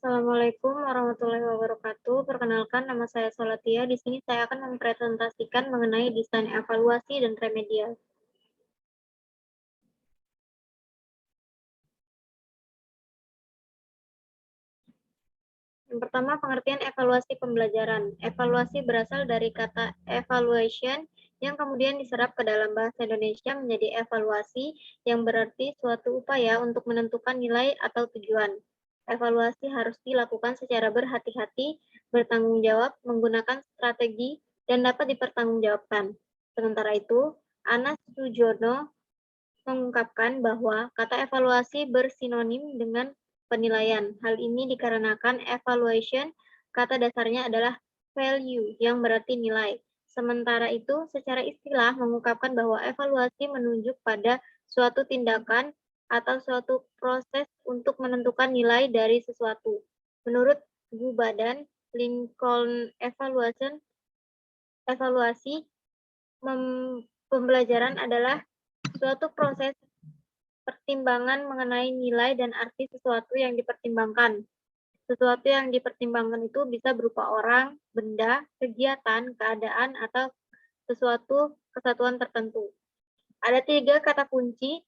Assalamualaikum warahmatullahi wabarakatuh. Perkenalkan, nama saya Solatia. Di sini saya akan mempresentasikan mengenai desain evaluasi dan remedial. Yang pertama, pengertian evaluasi pembelajaran. Evaluasi berasal dari kata evaluation yang kemudian diserap ke dalam bahasa Indonesia menjadi evaluasi yang berarti suatu upaya untuk menentukan nilai atau tujuan. Evaluasi harus dilakukan secara berhati-hati, bertanggung jawab, menggunakan strategi, dan dapat dipertanggungjawabkan. Sementara itu, Anas Sujono mengungkapkan bahwa kata evaluasi bersinonim dengan penilaian. Hal ini dikarenakan evaluation kata dasarnya adalah value yang berarti nilai. Sementara itu, secara istilah mengungkapkan bahwa evaluasi menunjuk pada suatu tindakan atau suatu proses untuk menentukan nilai dari sesuatu. Menurut Gubadan, Lincoln evaluasi pembelajaran adalah suatu proses pertimbangan mengenai nilai dan arti sesuatu yang dipertimbangkan. Sesuatu yang dipertimbangkan itu bisa berupa orang, benda, kegiatan, keadaan, atau sesuatu kesatuan tertentu. Ada 3 kata kunci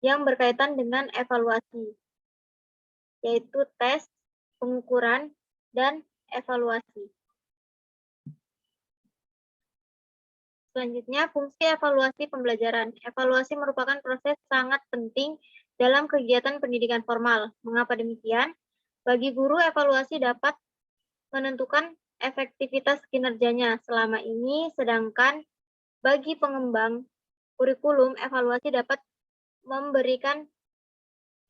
yang berkaitan dengan evaluasi, yaitu tes, pengukuran, dan evaluasi. Selanjutnya, fungsi evaluasi pembelajaran. Evaluasi merupakan proses sangat penting dalam kegiatan pendidikan formal. Mengapa demikian? Bagi guru, evaluasi dapat menentukan efektivitas kinerjanya selama ini, sedangkan bagi pengembang kurikulum, evaluasi dapat memberikan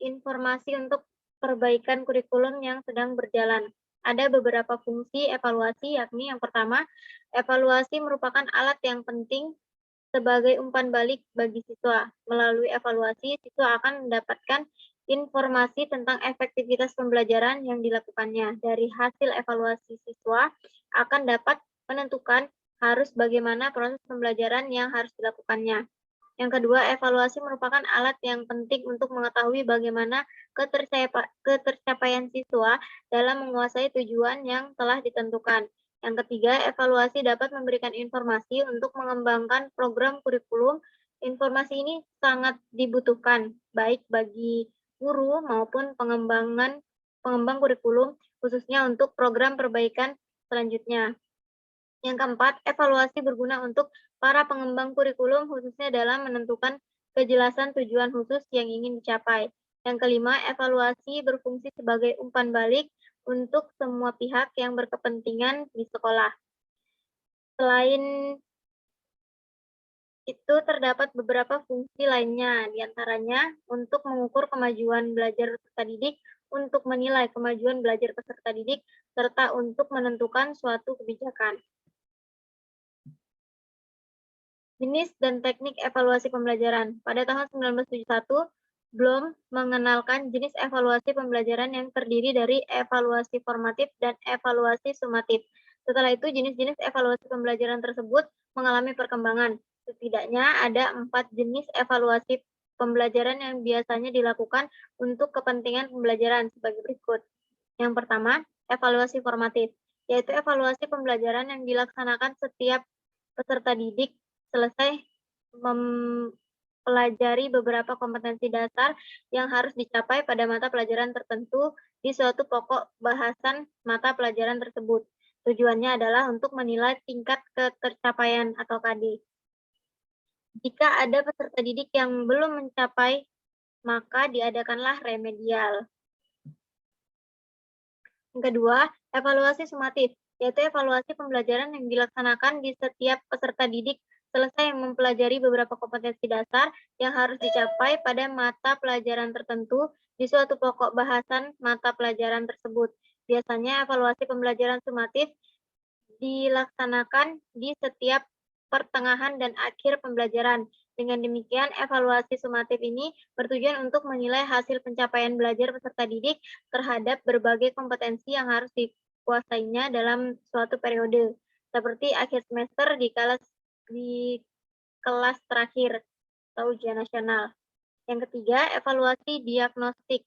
informasi untuk perbaikan kurikulum yang sedang berjalan. Ada beberapa fungsi evaluasi, yakni yang pertama, evaluasi merupakan alat yang penting sebagai umpan balik bagi siswa. Melalui evaluasi, siswa akan mendapatkan informasi tentang efektivitas pembelajaran yang dilakukannya. Dari hasil evaluasi, siswa akan dapat menentukan harus bagaimana proses pembelajaran yang harus dilakukannya. Yang kedua, evaluasi merupakan alat yang penting untuk mengetahui bagaimana ketercapaian siswa dalam menguasai tujuan yang telah ditentukan. Yang ketiga, evaluasi dapat memberikan informasi untuk mengembangkan program kurikulum. Informasi ini sangat dibutuhkan, baik bagi guru maupun pengembang kurikulum, khususnya untuk program perbaikan selanjutnya. Yang keempat, evaluasi berguna untuk para pengembang kurikulum, khususnya dalam menentukan kejelasan tujuan khusus yang ingin dicapai. Yang kelima, evaluasi berfungsi sebagai umpan balik untuk semua pihak yang berkepentingan di sekolah. Selain itu, terdapat beberapa fungsi lainnya, diantaranya untuk mengukur kemajuan belajar peserta didik, untuk menilai kemajuan belajar peserta didik, serta untuk menentukan suatu kebijakan. Jenis dan teknik evaluasi pembelajaran. Pada tahun 1971, Bloom mengenalkan jenis evaluasi pembelajaran yang terdiri dari evaluasi formatif dan evaluasi sumatif. Setelah itu, jenis-jenis evaluasi pembelajaran tersebut mengalami perkembangan. Setidaknya ada 4 jenis evaluasi pembelajaran yang biasanya dilakukan untuk kepentingan pembelajaran sebagai berikut. Yang pertama, evaluasi formatif, yaitu evaluasi pembelajaran yang dilaksanakan setiap peserta didik selesai mempelajari beberapa kompetensi dasar yang harus dicapai pada mata pelajaran tertentu di suatu pokok bahasan mata pelajaran tersebut. Tujuannya adalah untuk menilai tingkat ketercapaian atau KD. Jika ada peserta didik yang belum mencapai, maka diadakanlah remedial. Yang kedua, evaluasi sumatif, yaitu evaluasi pembelajaran yang dilaksanakan di setiap peserta didik selesai mempelajari beberapa kompetensi dasar yang harus dicapai pada mata pelajaran tertentu di suatu pokok bahasan mata pelajaran tersebut. Biasanya evaluasi pembelajaran sumatif dilaksanakan di setiap pertengahan dan akhir pembelajaran. Dengan demikian, evaluasi sumatif ini bertujuan untuk menilai hasil pencapaian belajar peserta didik terhadap berbagai kompetensi yang harus dikuasainya dalam suatu periode, seperti akhir semester di kelas terakhir atau ujian nasional. Yang ketiga, evaluasi diagnostik.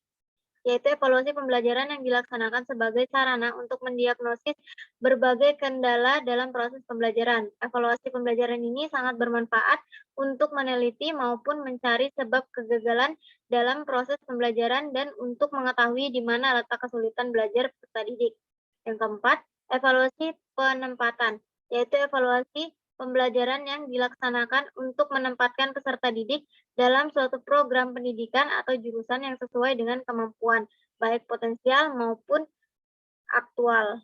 yaitu evaluasi pembelajaran yang dilaksanakan sebagai sarana untuk mendiagnosis berbagai kendala dalam proses pembelajaran. Evaluasi pembelajaran ini sangat bermanfaat untuk meneliti maupun mencari sebab kegagalan dalam proses pembelajaran dan untuk mengetahui di mana letak kesulitan belajar peserta didik. Yang keempat, evaluasi penempatan, yaitu evaluasi pembelajaran yang dilaksanakan untuk menempatkan peserta didik dalam suatu program pendidikan atau jurusan yang sesuai dengan kemampuan, baik potensial maupun aktual,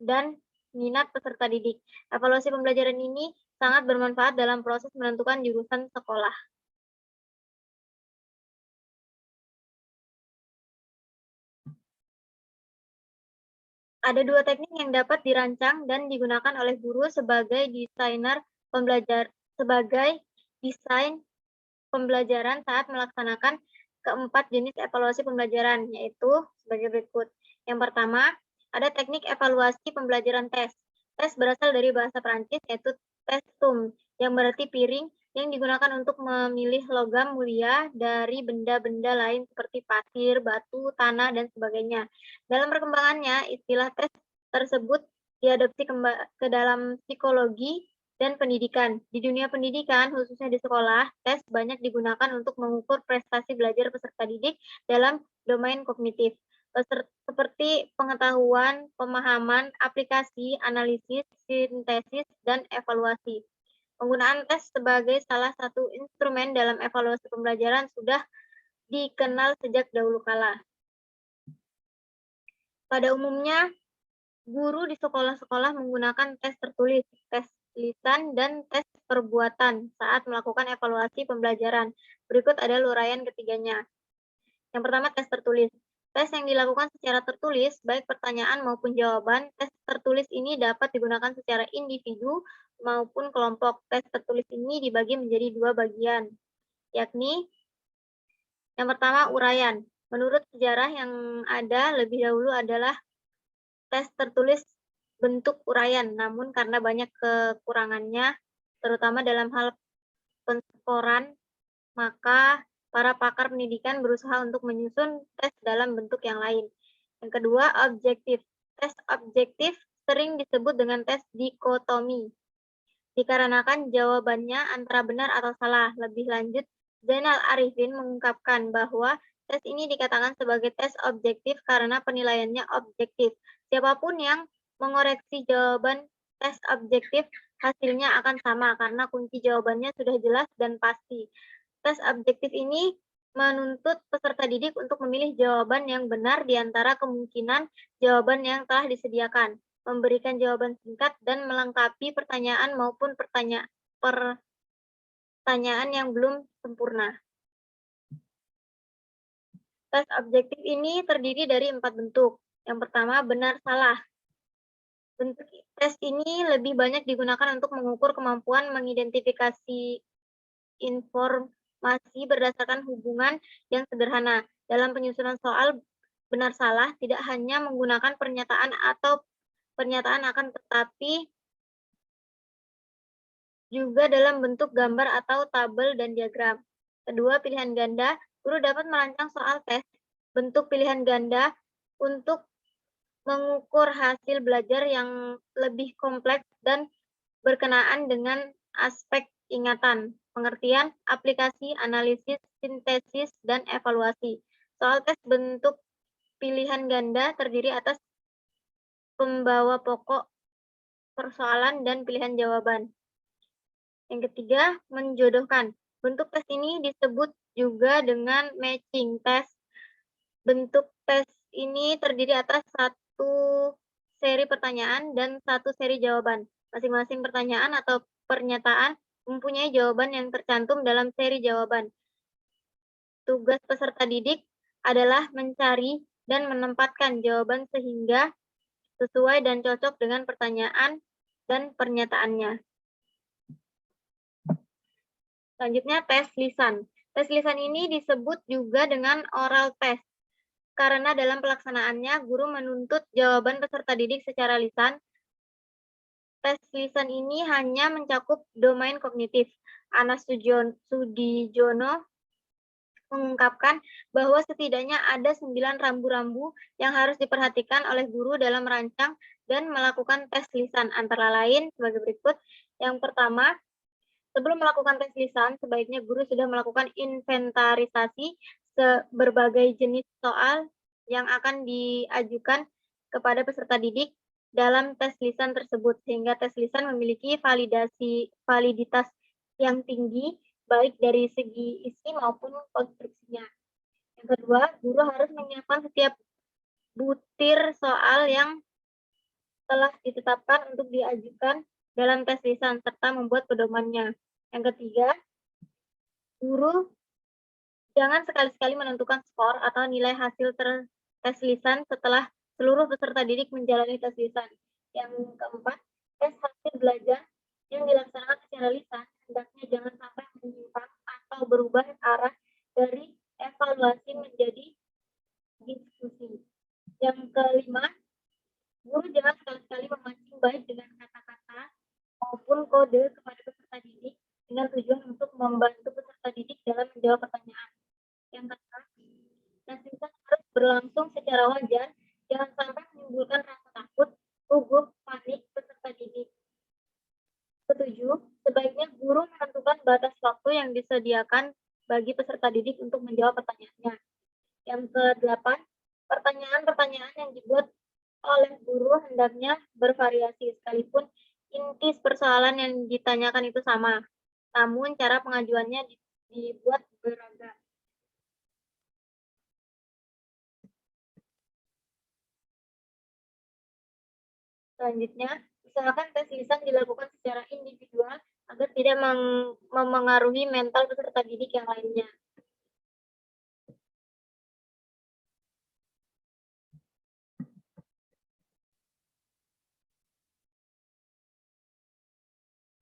dan minat peserta didik. Evaluasi pembelajaran ini sangat bermanfaat dalam proses menentukan jurusan sekolah. Ada dua teknik yang dapat dirancang dan digunakan oleh guru sebagai desainer desain pembelajaran saat melaksanakan keempat jenis evaluasi pembelajaran, yaitu sebagai berikut. Yang pertama, ada teknik evaluasi pembelajaran tes. Tes berasal dari bahasa Prancis, yaitu testum, yang berarti piring, yang digunakan untuk memilih logam mulia dari benda-benda lain seperti pasir, batu, tanah, dan sebagainya. Dalam perkembangannya, istilah tes tersebut diadopsi ke dalam psikologi dan pendidikan. Di dunia pendidikan, khususnya di sekolah, tes banyak digunakan untuk mengukur prestasi belajar peserta didik dalam domain kognitif, seperti pengetahuan, pemahaman, aplikasi, analisis, sintesis, dan evaluasi. Penggunaan tes sebagai salah satu instrumen dalam evaluasi pembelajaran sudah dikenal sejak dahulu kala. Pada umumnya, guru di sekolah-sekolah menggunakan tes tertulis, tes lisan, dan tes perbuatan saat melakukan evaluasi pembelajaran. Berikut ada uraian ketiganya. Yang pertama, tes tertulis. Tes yang dilakukan secara tertulis, baik pertanyaan maupun jawaban, tes tertulis ini dapat digunakan secara individu maupun kelompok. Tes tertulis ini dibagi menjadi dua bagian, yakni yang pertama, uraian. Menurut sejarah yang ada lebih dahulu adalah tes tertulis bentuk uraian, namun karena banyak kekurangannya, terutama dalam hal penskoran, maka para pakar pendidikan berusaha untuk menyusun tes dalam bentuk yang lain. Yang kedua, objektif. Tes objektif sering disebut dengan tes dikotomi, dikarenakan jawabannya antara benar atau salah. Lebih lanjut, Zainal Arifin mengungkapkan bahwa tes ini dikatakan sebagai tes objektif karena penilaiannya objektif. Siapapun yang mengoreksi jawaban tes objektif, hasilnya akan sama karena kunci jawabannya sudah jelas dan pasti. Tes objektif ini menuntut peserta didik untuk memilih jawaban yang benar di antara kemungkinan jawaban yang telah disediakan, memberikan jawaban singkat, dan melengkapi pertanyaan maupun pertanyaan yang belum sempurna. Tes objektif ini terdiri dari 4 bentuk. Yang pertama, benar-salah. Bentuk tes ini lebih banyak digunakan untuk mengukur kemampuan mengidentifikasi informasi berdasarkan hubungan yang sederhana. Dalam penyusunan soal benar-salah tidak hanya menggunakan pernyataan atau pernyataan akan tetapi juga dalam bentuk gambar atau tabel dan diagram. Kedua, pilihan ganda. Guru dapat merancang soal tes bentuk pilihan ganda untuk mengukur hasil belajar yang lebih kompleks dan berkenaan dengan aspek ingatan, pengertian, aplikasi, analisis, sintesis, dan evaluasi. Soal tes bentuk pilihan ganda terdiri atas pembawa pokok persoalan dan pilihan jawaban. Yang ketiga, menjodohkan. Bentuk tes ini disebut juga dengan matching test. Bentuk tes ini terdiri atas satu seri pertanyaan dan satu seri jawaban. Masing-masing pertanyaan atau pernyataan mempunyai jawaban yang tercantum dalam seri jawaban. Tugas peserta didik adalah mencari dan menempatkan jawaban sehingga sesuai dan cocok dengan pertanyaan dan pernyataannya. Selanjutnya, tes lisan. Tes lisan ini disebut juga dengan oral test, karena dalam pelaksanaannya guru menuntut jawaban peserta didik secara lisan. Tes lisan ini hanya mencakup domain kognitif. Anas Sudijono mengungkapkan bahwa setidaknya ada 9 rambu-rambu yang harus diperhatikan oleh guru dalam merancang dan melakukan tes lisan, antara lain sebagai berikut. Yang pertama, sebelum melakukan tes lisan, sebaiknya guru sudah melakukan inventarisasi berbagai jenis soal yang akan diajukan kepada peserta didik dalam tes lisan tersebut, sehingga tes lisan memiliki validitas yang tinggi, baik dari segi isi maupun konstruksinya. Yang kedua, guru harus menyiapkan setiap butir soal yang telah ditetapkan untuk diajukan dalam tes lisan, serta membuat pedomannya. Yang ketiga, guru jangan sekali-sekali menentukan skor atau nilai hasil tes lisan setelah seluruh peserta didik menjalani tes lisan. Yang keempat, tes hasil belajar yang dilaksanakan secara lisan hendaknya jangan sampai menyimpang atau berubah arah dari evaluasi menjadi diskusi. Yang kelima, guru jangan sekali-sekali memancing baik dengan kata-kata maupun kode kepada peserta didik dengan tujuan untuk membantu peserta didik dalam menjawab pertanyaan. Yang keenam, tes lisan harus berlangsung secara wajar, jangan sampai menimbulkan rasa takut, gugup, panik peserta didik. Ketujuh, sebaiknya guru menentukan batas waktu yang disediakan bagi peserta didik untuk menjawab pertanyaannya. Yang kedelapan, pertanyaan-pertanyaan yang dibuat oleh guru hendaknya bervariasi, sekalipun inti persoalan yang ditanyakan itu sama, namun cara pengajuannya dibuat beragam. Selanjutnya, usahakan tes lisan dilakukan secara individual agar tidak memengaruhi mental peserta didik yang lainnya.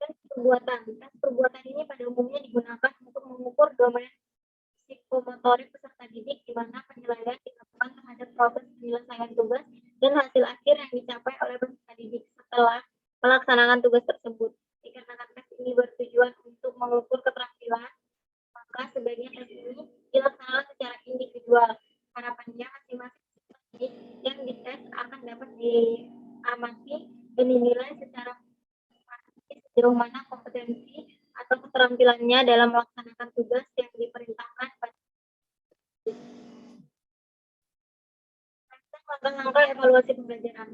Tes perbuatan. Tes perbuatan ini pada umumnya digunakan untuk mengukur domain psikomotorik peserta didik, di mana penilaian dilakukan terhadap proses penyelesaian tugas dan hasil akhir yang dicapai oleh peserta didik setelah melaksanakan tugas tersebut. Dikarenakan tes ini bertujuan untuk mengukur keterampilan, maka sebaiknya tes ini dilaksanakan secara individual. Harapannya masing-masing peserta didik yang dites akan dapat diamati dan dinilai secara sejauh mana kompetensi atau keterampilannya dalam melaksanakan tugas yang diperintahkan pada langkah-langkah evaluasi pembelajaran.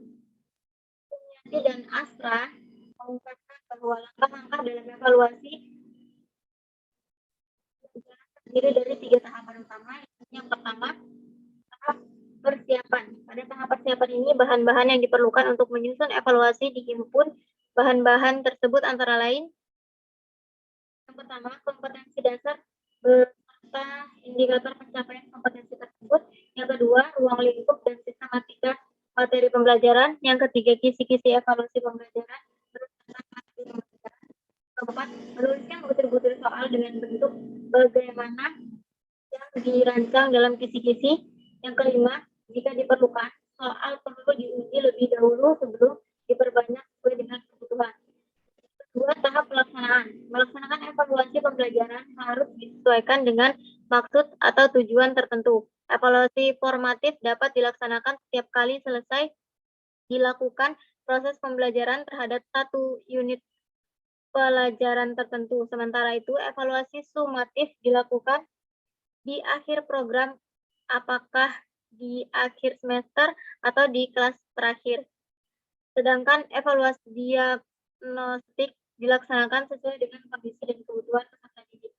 Sumiati dan Asra mengungkapkan bahwa langkah-langkah dalam evaluasi terdiri dari 3 tahapan utama. Yang pertama, tahap persiapan. Pada tahap persiapan ini, bahan-bahan yang diperlukan untuk menyusun evaluasi dihimpun. Bahan-bahan tersebut antara lain, yang pertama, kompetensi dasar beserta indikator pencapaian kompetensi tersebut. Yang kedua, ruang lingkup dan sistematika materi pembelajaran. Yang ketiga, kisi-kisi evaluasi pembelajaran. Keempat, menuliskan butir-butir soal dengan bentuk bagaimana yang dirancang dalam kisi-kisi. Yang kelima, jika diperlukan, soal perlu diuji lebih dahulu sebelum diperbanyak sesuai dengan kebutuhan. Kedua, tahap pelaksanaan. Melaksanakan evaluasi pembelajaran harus disesuaikan dengan maksud atau tujuan tertentu. Evaluasi formatif dapat dilaksanakan setiap kali selesai dilakukan proses pembelajaran terhadap satu unit pelajaran tertentu. Sementara itu, evaluasi sumatif dilakukan di akhir program, apakah di akhir semester atau di kelas terakhir. Sedangkan evaluasi diagnostik dilaksanakan sesuai dengan kondisi dan kebutuhan peserta didik.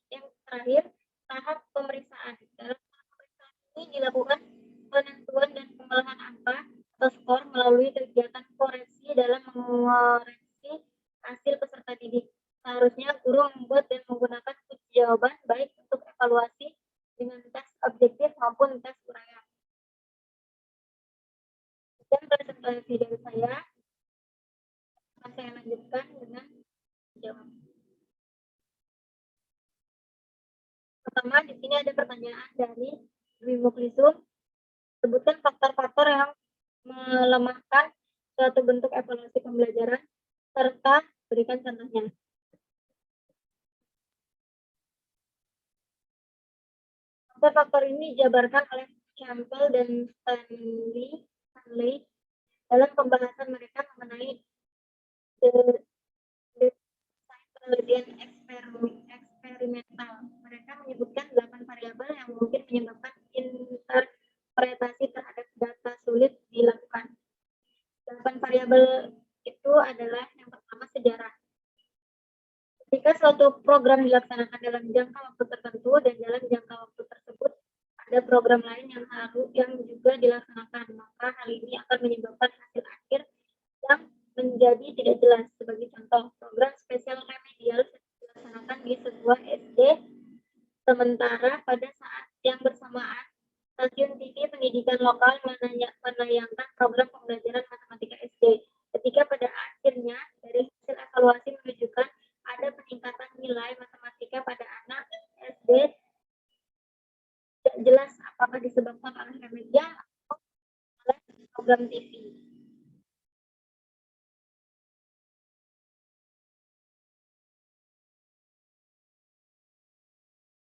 Yang terakhir, tahap pemeriksaan. Dalam tahap pemeriksaan ini dilakukan penentuan dan pengolahan angka atau skor melalui kegiatan koreksi dalam mengoreksi hasil peserta didik. Seharusnya guru membuat dan menggunakan kunci jawaban baik untuk evaluasi dengan tes objektif maupun tes uraian. Dan presentasi dari saya lanjutkan dengan jawab. Pertama, di sini ada pertanyaan dari Dwi Muklisum. Sebutkan faktor-faktor yang melemahkan suatu bentuk evaluasi pembelajaran, serta berikan contohnya. Faktor-faktor ini dijabarkan oleh Campbell dan Stanley dalam pembahasan mereka mengenai penelitian eksperimental. Mereka menyebutkan 8 variabel yang mungkin menyebabkan interpretasi terhadap data sulit dilakukan. 8 variabel itu adalah yang pertama sejarah. Ketika suatu program dilaksanakan dalam jangka waktu tertentu dan dalam jangka waktu tersebut ada program lain yang juga dilaksanakan, maka hal ini akan menyebabkan hasil akhir yang menjadi tidak jelas. Sebagai contoh, program spesial remedial dilaksanakan di sebuah SD, sementara pada saat yang bersamaan stasiun TV pendidikan lokal menayangkan program pembelajaran matematika SD. Ketika pada akhirnya dari hasil evaluasi menunjukkan ada peningkatan nilai matematika pada anak SD, tidak jelas apakah disebabkan oleh remedial atau oleh program TV.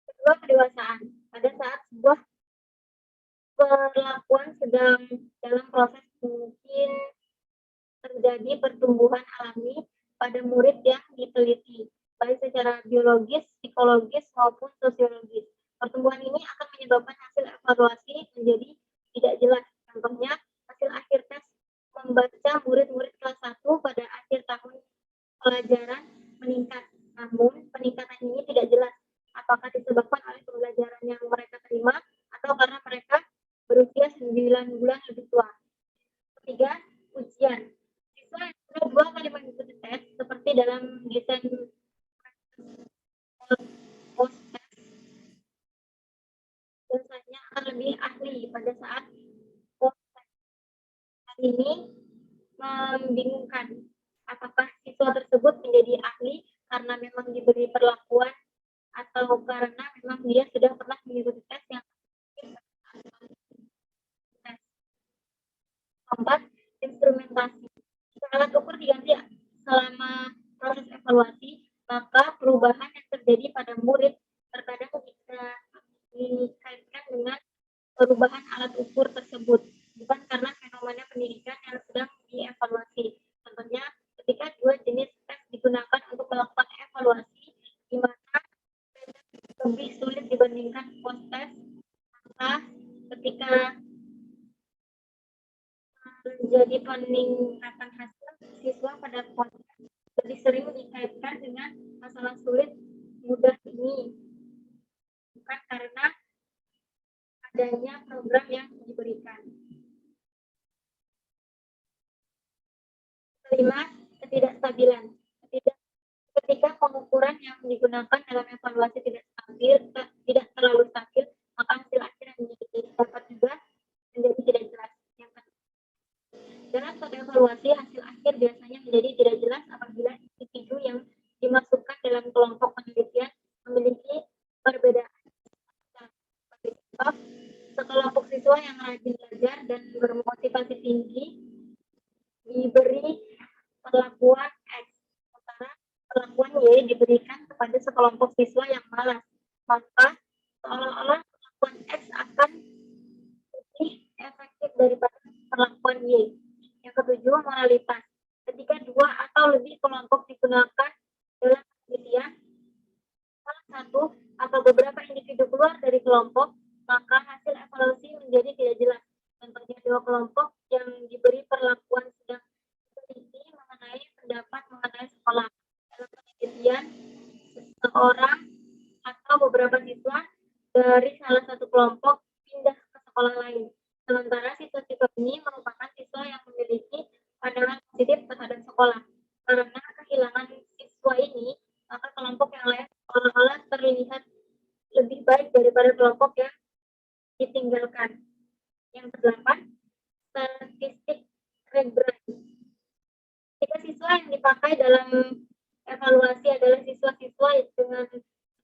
Kedua, kedewasaan. Pada saat sebuah perlakuan sedang dalam proses, mungkin terjadi pertumbuhan alami pada murid yang diteliti, baik secara biologis, psikologis, maupun sosiologis. Pertumbuhan ini akan menyebabkan hasil evaluasi menjadi tidak jelas. Contohnya, hasil akhir tes membaca murid-murid kelas 1 pada akhir tahun pelajaran meningkat. Namun, peningkatan ini tidak jelas apakah disebabkan oleh pembelajaran yang mereka terima atau karena mereka berusia 9 bulan lebih tua. Ketiga, ujian. Siswa yang sudah 2 kali mengikuti tes, seperti dalam desain post test, biasanya akan lebih ahli pada saat post test. Hal ini membingungkan. Apakah siswa tersebut menjadi ahli karena memang diberi perlakuan atau karena memang dia sudah pernah mengikuti tes yang tes. Keempat, instrumentasi. Jika alat ukur diganti selama proses evaluasi, maka perubahan yang terjadi pada murid terkadang bisa dikaitkan dengan perubahan alat ukur tersebut, bukan karena fenomena pendidikan yang sedang dievaluasi. Contohnya, ketika 2 jenis tes digunakan untuk melakukan evaluasi, di mana lebih sulit dibandingkan post test, maka ketika terjadi peningkatan hasil siswa pada post test lebih sering dikaitkan dengan masalah sulit mudah ini, bukan karena adanya program yang diberikan. Kelima, ketidakstabilan. Ketika pengukuran yang digunakan dalam evaluasi tidak terlalu stabil, maka hasil akhir yang didapat juga menjadi tidak jelas. Dalam suatu evaluasi, hasil akhir biasanya menjadi tidak jelas apabila individu yang dimasukkan dalam kelompok penelitian memiliki perbedaan. Sekelompok siswa yang rajin belajar dan bermotivasi tinggi diberi perlakuan X, sementara perlakuan Y diberikan kepada sekelompok siswa yang malas, maka seolah-olah perlakuan X akan lebih efektif daripada perlakuan Y. Yang ketujuh, moralitas. Ketika 2 atau lebih kelompok digunakan dalam penelitian, salah satu atau beberapa individu keluar dari kelompok, maka hasil evaluasi menjadi tidak jelas. Contohnya 2 kelompok yang diberi perlakuan sedang teliti mengenai pendapat mengenai sekolah. Dalam penelitian, seseorang atau beberapa siswa dari salah satu kelompok pindah ke sekolah lain. Sementara siswa-siswa ini merupakan siswa yang memiliki pandangan positif terhadap sekolah. Karena kehilangan siswa ini, maka kelompok yang lain seolah-olah terlihat lebih baik daripada kelompok yang ditinggalkan. Yang kedelapan, statistik regressi. Jika siswa yang dipakai dalam evaluasi adalah siswa-siswa dengan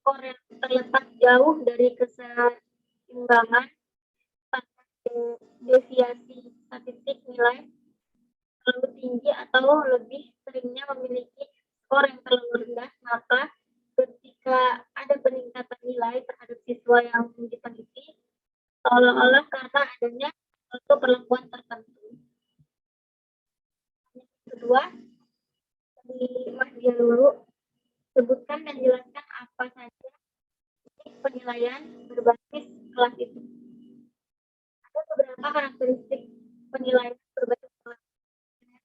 skor yang terletak jauh dari keseimbangan, deviasi statistik nilai terlalu tinggi atau lebih seringnya memiliki skor yang terlalu rendah, maka ketika ada peningkatan nilai terhadap siswa yang diteliti, seolah-olah karena adanya suatu perlakuan tertentu. Yang kedua, simak dia dulu, sebutkan dan jelaskan apa saja penilaian berbasis kelas itu. Ada beberapa karakteristik penilaian berbasis kelas.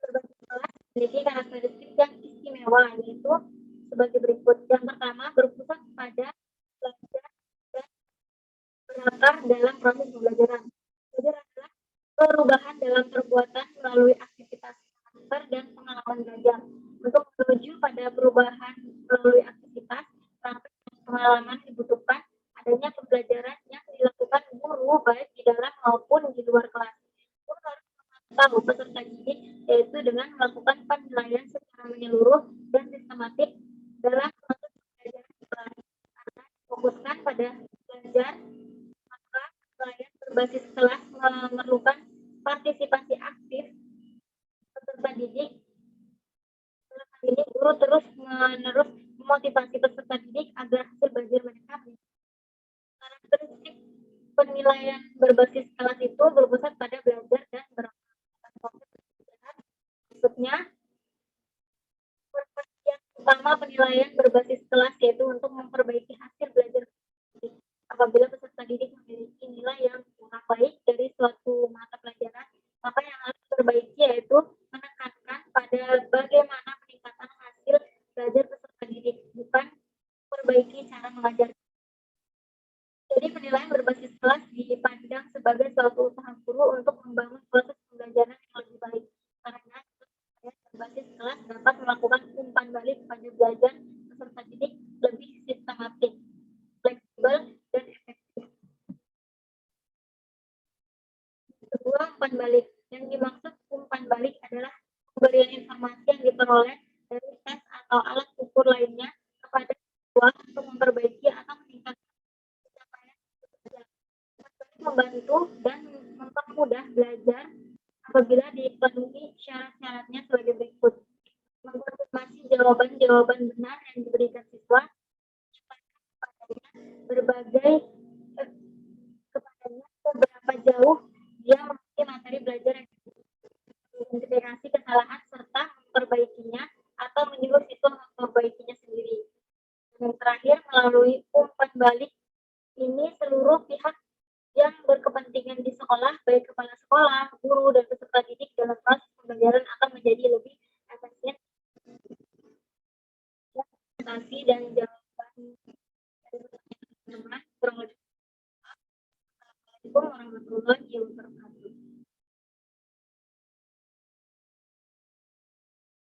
Berbasis kelas memiliki karakteristik yang istimewa, yaitu sebagai berikut. Yang pertama, berpusat pada belajar dan berakar dalam proses pembelajaran. Belajar adalah perubahan dalam perbuatan melalui aktivitas karakter dan pengalaman belajar. Untuk menuju pada perubahan melalui aktivitas, karakter dan pengalaman dibutuhkan adanya pembelajaran yang dilakukan guru baik di dalam maupun di luar kelas. Guru harus tahu peserta didik, yaitu dengan melakukan penilaian secara menyeluruh dan sistematik dalam proses pembelajaran di kelas. Karena fokuskan pada belajar, maka penilaian berbasis kelas memerlukan partisipasi aktif peserta didik. Dalam hal ini, guru terus-menerus memotivasi peserta didik agar hasil belajar mereka meningkat. Karakteristik penilaian berbasis kelas itu berpusat pada belajar dan maksudnya, yang utama penilaian berbasis kelas yaitu untuk memperbaiki hasil belajar. Apabila peserta didik memiliki nilai yang kurang baik dari suatu mata pelajaran, maka yang harus diperbaiki yaitu menekankan pada bagaimana peningkatan hasil belajar peserta didik, bukan memperbaiki cara mengajar. Jadi penilaian berbasis kelas dipandang sebagai suatu usaha guru untuk membangun proses pembelajaran yang lebih baik. Karena berbasis kelas dapat melakukan umpan balik pada belajar peserta didik lebih sistematik, fleksibel, dan efektif. Kedua, umpan balik. Yang dimaksud umpan balik adalah pemberian informasi yang diperoleh dari tes atau alat ukur lainnya kepada siswa untuk memperbaiki atau meningkatkan pencapaian belajar. Membantu dan mempermudah belajar apabila dipenuhi syarat-syaratnya sebagai berikut. Mengkonfirmasi jawaban-jawaban benar yang diberikan siswa, kepadanya seberapa jauh dia memiliki materi belajar yang identifikasi kesalahan serta memperbaikinya atau menyuruh siswa memperbaikinya sendiri. Dan terakhir, melalui umpan balik ini seluruh pihak yang berkepentingan di sekolah, baik kepala sekolah, guru, dan peserta didik dalam proses pembelajaran akan menjadi lebih efisien. Presentasi dan jawaban dari teman-teman kurang lebih. Assalamualaikum warahmatullahi wabarakatuh.